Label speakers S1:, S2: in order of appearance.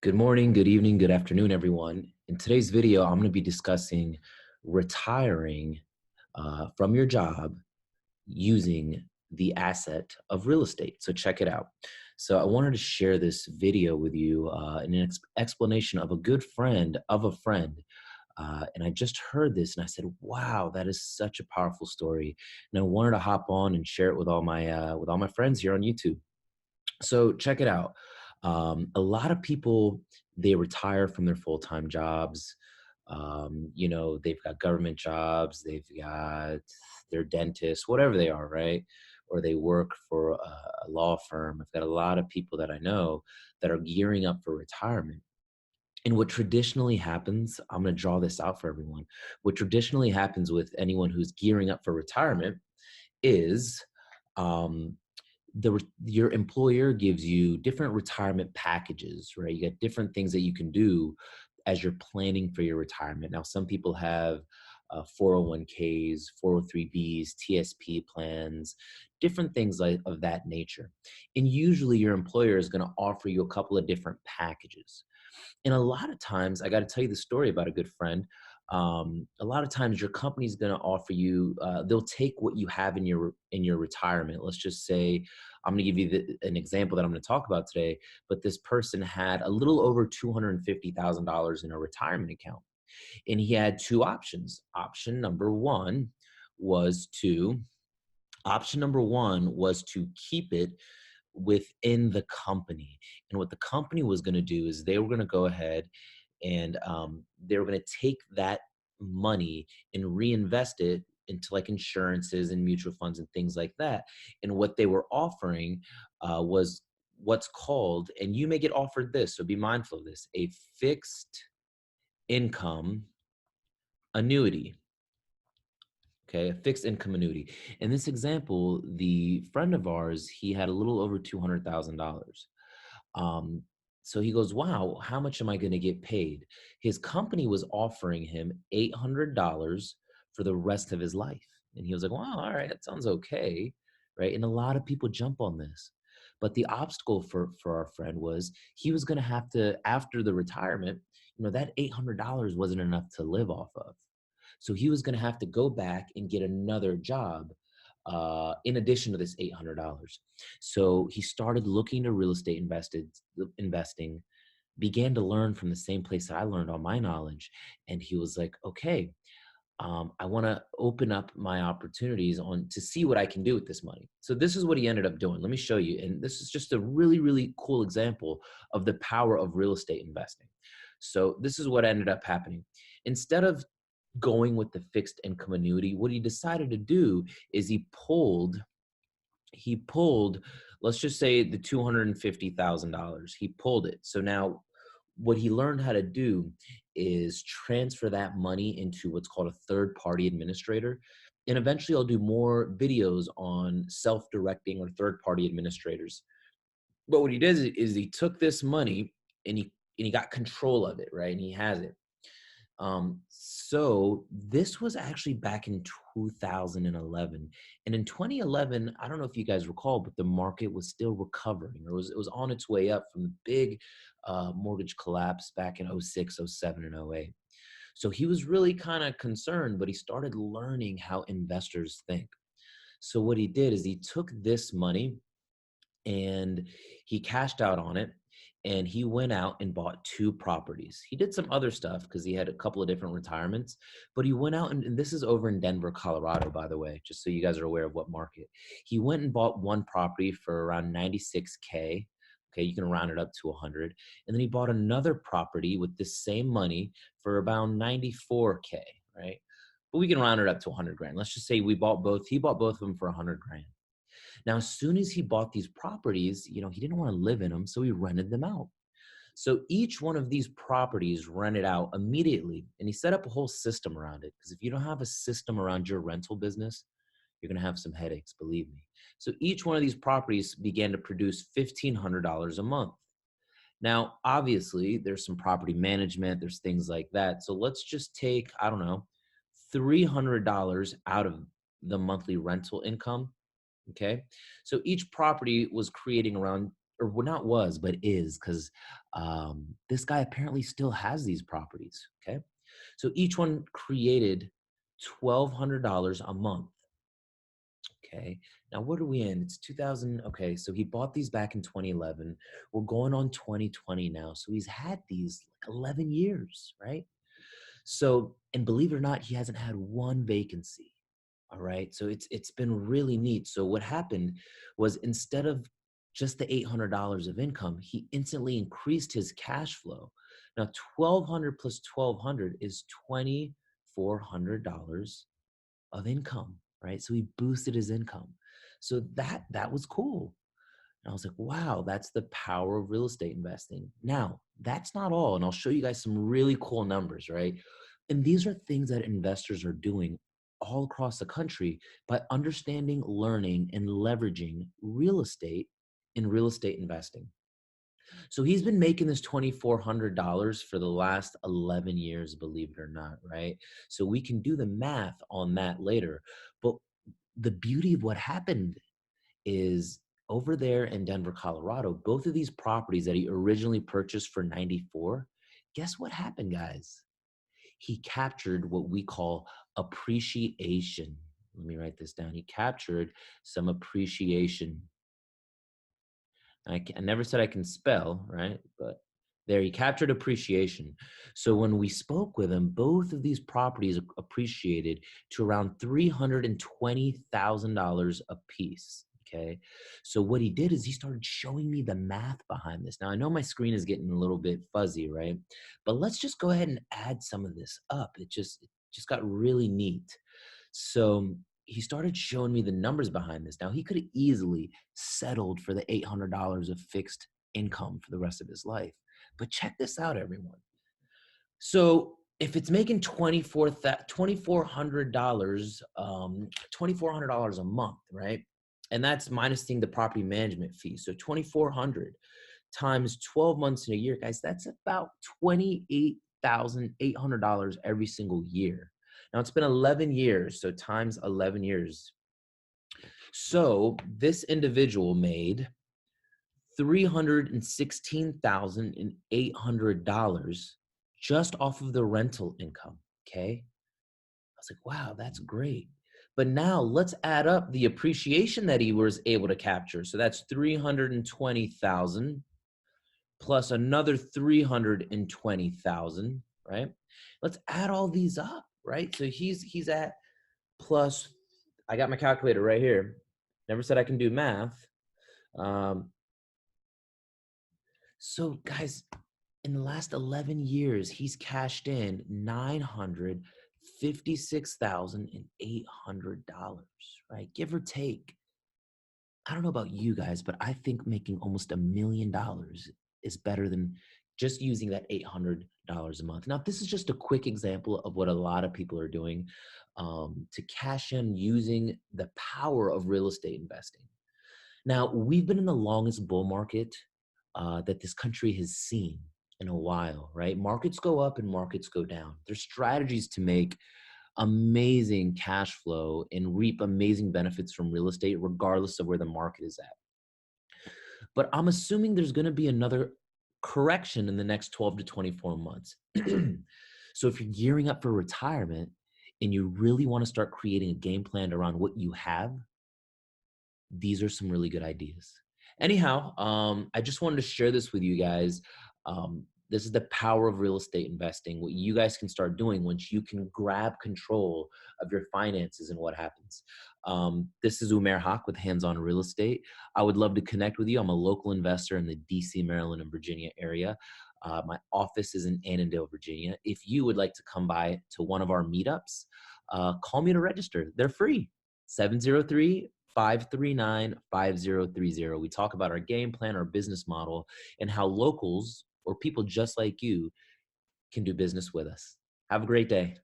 S1: Good morning, good evening, good afternoon, everyone. In today's video, I'm going to be discussing retiring from your job using the asset of real estate. So check it out. So I wanted to share this video with you in an explanation of a good friend of a friend. And I just heard this and I said, wow, that is such a powerful story. And I wanted to hop on and share it with all my friends here on YouTube. So check it out. A lot of people, they retire from their full-time jobs. They've got government jobs, they've got their dentist, whatever they are, right? Or they work for a law firm. I've got a lot of people that I know that are gearing up for retirement. And what traditionally happens, I'm going to draw this out for everyone. What traditionally happens with anyone who's gearing up for retirement is um, your employer gives you different retirement packages, right? You get different things that you can do as you're planning for your retirement. Now, some people have 401ks, 403bs, TSP plans, different things like of that nature. And usually your employer is going to offer you a couple of different packages. And a lot of times, I got to tell you the story about a good friend. A lot of times, your company's going to offer you. They'll take what you have in your retirement. Let's just say, I'm going to give you an example that I'm going to talk about today. But this person had a little over $250,000 in a retirement account, and he had two options. Was to Option number one was to keep it within the company. And what the company was going to do is they were going to go ahead and they were going to take that money and reinvest it into like insurances and mutual funds and things like that. And what they were offering was what's called, and you may get offered this, so be mindful of this, a fixed income annuity. Okay, a fixed income annuity. In this example, the friend of ours, he had a little over $200,000. Um, so he goes, wow, how much am I going to get paid? His company was offering him $800 for the rest of his life. And he was like, wow, all right, that sounds okay. Right. And a lot of people jump on this. But the obstacle for our friend was he was going to have to, after the retirement, that $800 wasn't enough to live off of. So he was going to have to go back and get another job in addition to this $800. So he started looking to real estate investing, began to learn from the same place that I learned all my knowledge. And he was like, okay, I want to open up my opportunities on to see what I can do with this money. So this is what he ended up doing. Let me show you. And this is just a really, really cool example of the power of real estate investing. So this is what ended up happening. Instead of going with the fixed income annuity, what he decided to do is he pulled, let's just say the $250,000. He pulled it. So now what he learned how to do is transfer that money into what's called a third party administrator. And eventually I'll do more videos on self-directing or third party administrators. But what he did is he took this money and he got control of it, right? And he has it. So this was actually back in 2011. And in 2011, I don't know if you guys recall, but the market was still recovering, or it was on its way up from the big mortgage collapse back in '06, '07, and '08. So he was really kind of concerned, but he started learning how investors think. So what he did is he took this money and he cashed out on it, and he went out and bought two properties. He did some other stuff because he had a couple of different retirements, but he went out and this is over in Denver, Colorado, by the way, just so you guys are aware of what market. He went and bought one property for around 96K. Okay, you can round it up to 100. And then he bought another property with the same money for about 94K, right? But we can round it up to 100 grand. Let's just say he bought both of them for 100 grand. Now, as soon as he bought these properties, he didn't want to live in them, so he rented them out. So each one of these properties rented out immediately, and he set up a whole system around it. Because if you don't have a system around your rental business, you're going to have some headaches, believe me. So each one of these properties began to produce $1,500 a month. Now, obviously, there's some property management, there's things like that. So let's just take, I don't know, $300 out of the monthly rental income. Okay. So each property was creating around or well, not was, but is, because this guy apparently still has these properties. Okay. So each one created $1,200 a month. Okay. Now, what are we in? It's 2000. Okay. So he bought these back in 2011. We're going on 2020 now. So he's had these like 11 years, right? So, and believe it or not, he hasn't had one vacancy. All right. So it's been really neat. So what happened was instead of just the $800 of income, he instantly increased his cash flow. Now, 1,200 plus 1,200 is $2,400 of income, right? So he boosted his income. So that was cool. And I was like, wow, that's the power of real estate investing. Now, that's not all. And I'll show you guys some really cool numbers, right? And these are things that investors are doing all across the country by understanding, learning, and leveraging real estate in real estate investing. So he's been making this $2,400 for the last 11 years, believe it or not, right? So we can do the math on that later. But the beauty of what happened is over there in Denver, Colorado, both of these properties that he originally purchased for 94, guess what happened, guys? He captured what we call appreciation. Let me write this down. He captured some appreciation. I never said I can spell, right? But there, he captured appreciation. So when we spoke with him, both of these properties appreciated to around $320,000 a piece. Okay. So what he did is he started showing me the math behind this. Now I know my screen is getting a little bit fuzzy, right? But let's just go ahead and add some of this up. It just got really neat. So he started showing me the numbers behind this. Now he could have easily settled for the $800 of fixed income for the rest of his life. But check this out, everyone. So if it's making $2,400, $2,400 a month, right? And that's minusing the property management fee. So 2,400 times 12 months in a year, guys, that's about $28,800 every single year. Now it's been 11 years, so times 11 years. So this individual made $316,800 just off of the rental income. Okay. I was like, wow, that's great. But now let's add up the appreciation that he was able to capture. So that's 320,000 plus another 320,000, right? Let's add all these up, right? So he's at plus, I got my calculator right here. Never said I can do math. So guys, in the last 11 years, he's cashed in $956,800, right? Give or take. I don't know about you guys, but I think making almost $1 million is better than just using that $800 a month. Now, this is just a quick example of what a lot of people are doing to cash in using the power of real estate investing. Now, we've been in the longest bull market that this country has seen in a while, right? Markets go up and markets go down. There's strategies to make amazing cash flow and reap amazing benefits from real estate, regardless of where the market is at. But I'm assuming there's going to be another correction in the next 12 to 24 months. So if you're gearing up for retirement and you really want to start creating a game plan around what you have, these are some really good ideas. Anyhow, I just wanted to share this with you guys. This is the power of real estate investing, what you guys can start doing once you can grab control of your finances and what happens. This is Umair Haq with Hands On Real Estate. I would love to connect with you. I'm a local investor in the DC, Maryland, and Virginia area. My office is in Annandale, Virginia. If you would like to come by to one of our meetups, call me to register. They're free. 703-539-5030. We talk about our game plan, our business model, and how locals or people just like you can do business with us. Have a great day.